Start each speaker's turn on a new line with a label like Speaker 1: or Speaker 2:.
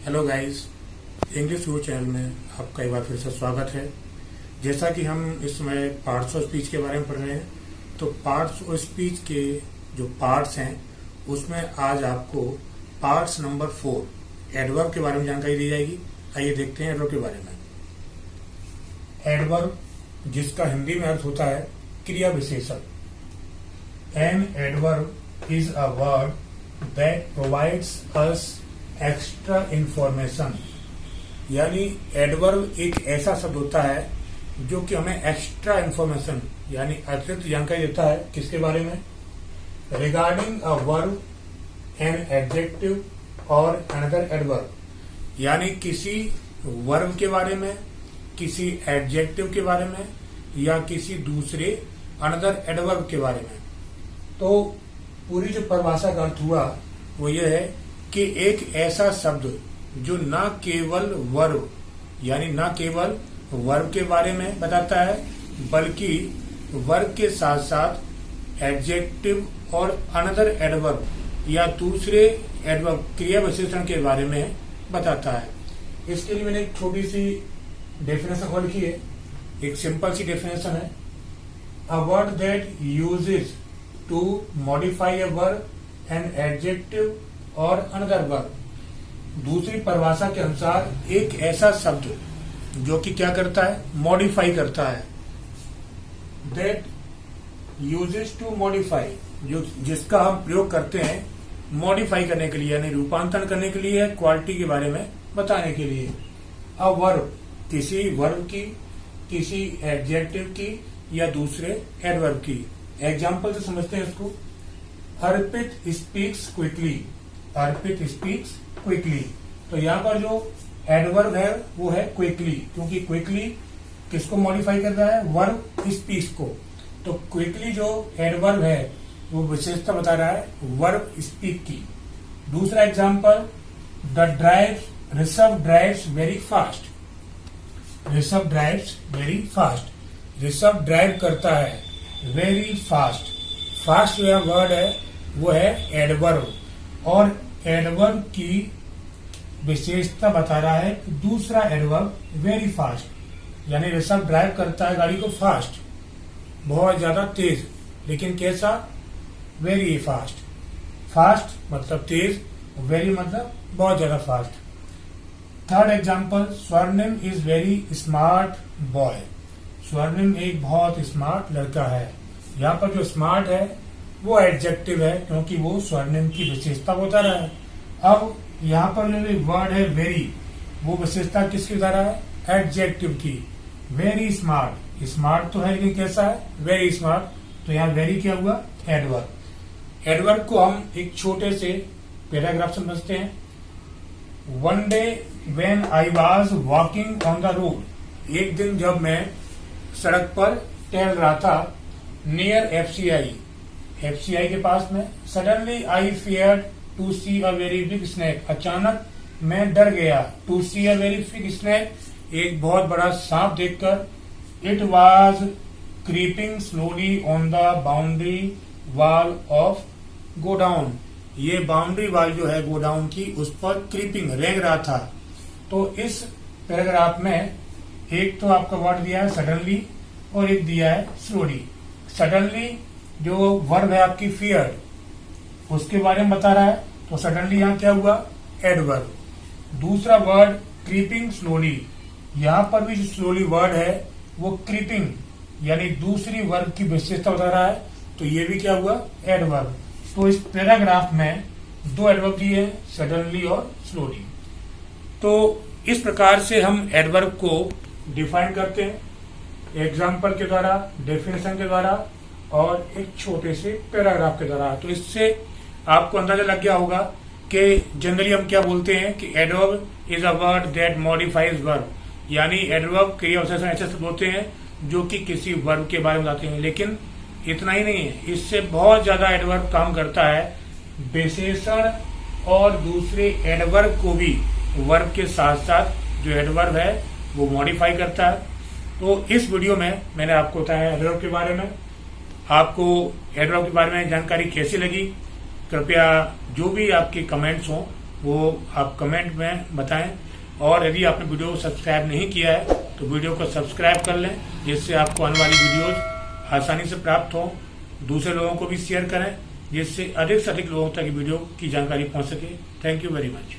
Speaker 1: Hello guys, English video channel में आपका एक बार फिर से स्वागत है। जैसा कि हम इस समय पार्ट्स ऑफ स्पीच के बारे में पढ़ रहे हैं, तो पार्ट्स ऑफ स्पीच के जो पार्ट्स हैं उसमें आज आपको पार्ट्स नंबर 4 एडवर्ब के बारे में जानकारी दी जाएगी। आइए देखते हैं एडवर्ब के बारे में। एडवर्ब, जिसका हिंदी में अर्थ होता है क्रिया विशेषण। An adverb is a word that provides us extra information, यानी एडवर्ब एक ऐसा शब्द होता है जो कि हमें एक्स्ट्रा इंफॉर्मेशन यानी अतिरिक्त जानकारी देता है। किसके बारे में? Regarding a verb, an adjective और अनदर एडवर्ब, यानी किसी वर्ब के बारे में, किसी एडजेक्टिव के बारे में या किसी दूसरे अनदर एडवर्ब के बारे में। तो पूरी जो परिभाषा का अर्थ हुआ वो ये है कि एक ऐसा शब्द जो न केवल वर्ब यानी न केवल वर्ब के बारे में बताता है बल्कि वर्ब के साथ साथ एडजेक्टिव और अनदर एडवर्ब या दूसरे एडवर्ब क्रिया विशेषण के बारे में बताता है। इसके लिए मैंने एक छोटी सी डेफिनेशन और लिखी है। एक सिंपल सी डेफिनेशन है, a word that uses to modify a verb an adjective और अनदर वर्ब। दूसरी परिभाषा के अनुसार एक ऐसा शब्द जो कि क्या करता है? मॉडिफाई करता है। दैट यूजेस टू मॉडिफाई, जो जिसका हम प्रयोग करते हैं मॉडिफाई करने के लिए यानी रूपांतरण करने के लिए, क्वालिटी के बारे में बताने के लिए। अ वर्ब, किसी वर्ब की, किसी एडजेक्टिव की या दूसरे एडवर्ब की। एग्जाम्पल से समझते हैं इसको। अर्पित स्पीक्स क्विकली, अर्पित स्पीक्स क्विकली। तो यहाँ पर जो एडवर्ब है वो है क्विकली, क्योंकि क्विकली किसको मॉडिफाई कर रहा है? वर्ब स्पीक्स को। तो क्विकली जो एडवर्ब है वो विशेषता बता रहा है वर्ब स्पीक की। दूसरा example, the drive Rishabh drives very fast, Rishabh drives very fast. Rishabh drive करता है वेरी फास्ट। फास्ट जो वर्ड है वो है एडवर्ब और एडवर्ब की विशेषता बता रहा है दूसरा एडवर्ब वेरी फास्ट, यानी ऋषभ ड्राइव करता है गाड़ी को फास्ट, बहुत ज्यादा तेज। लेकिन कैसा? Very fast. फास्ट मतलब तेज, वेरी मतलब बहुत ज्यादा फास्ट। थर्ड एग्जांपल, स्वर्णिम इज वेरी स्मार्ट बॉय। स्वर्णिम एक बहुत स्मार्ट लड़का है। यहाँ पर जो स्मार्ट है वो एडजेक्टिव है, क्योंकि वो स्वर्णिम की विशेषता बता रहा है। अब यहाँ पर जो वर्ड है वेरी, वो विशेषता किसकी बता रहा है? एडजेक्टिव की। वेरी स्मार्ट, स्मार्ट तो है लेकिन कैसा है? Very smart. तो यहाँ वेरी क्या हुआ? एडवर्ब। एडवर्ब को हम एक छोटे से पैराग्राफ समझते हैं। One day when I was walking on the road, एक दिन जब मैं सड़क पर टहल रहा था, नियर एफसीआई, एफसीआई के पास में, suddenly I feared to see a very big snake, अचानक मैं डर गया। To see a very big snake, एक बहुत बड़ा सांप देखकर। It was creeping slowly on the boundary wall of godown, ये बाउंड्री वॉल जो है गोडाउन की, उस पर क्रीपिंग रेंग रहा था। तो इस पैराग्राफ में एक तो आपका वर्ड दिया है सडनली और एक दिया है स्लोली। सडनली जो वर्ब है आपकी फियर्ड, उसके बारे में बता रहा है, तो सडनली यहाँ क्या हुआ? एडवर्ब। दूसरा वर्ड क्रीपिंग स्लोली, यहाँ पर भी जो स्लोली वर्ड है वो क्रीपिंग यानी दूसरी वर्ब की विशेषता बता रहा है, तो ये भी क्या हुआ? एडवर्ब। तो इस पैराग्राफ में दो एडवर्ब दिए हैं, सडनली और स्लोली। तो इस प्रकार से हम एडवर्ब को डिफाइन करते हैं, एग्जाम्पल के द्वारा, डेफिनेशन के द्वारा और एक छोटे से पैराग्राफ के द्वारा। तो इससे आपको अंदाजा लग गया होगा कि जनरली हम क्या बोलते हैं कि adverb is a word that modifies verb, यानी एडवर्ब क्रिया विशेषण ऐसे शब्द होते हैं जो कि किसी वर्ब के बारे में बताते हैं। लेकिन इतना ही नहीं है, इससे बहुत ज्यादा एडवर्ब काम करता है विशेषण और दूसरे एडवर्ब को भी वर्ब के साथ साथ जो एडवर्ब है वो मॉडिफाई करता है। तो इस वीडियो में मैंने आपको बताया एडवर्ब के बारे में। आपको एडवर्ब के बारे में जानकारी कैसी लगी? कृपया जो भी आपके कमेंट्स हों वो आप कमेंट में बताएं। और यदि आपने वीडियो को सब्सक्राइब नहीं किया है तो वीडियो को सब्सक्राइब कर लें, जिससे आपको आने वाली वीडियोस आसानी से प्राप्त हो। दूसरे लोगों को भी शेयर करें, जिससे अधिक से अधिक लोगों तक वीडियो की जानकारी पहुंच सके। Thank you very much.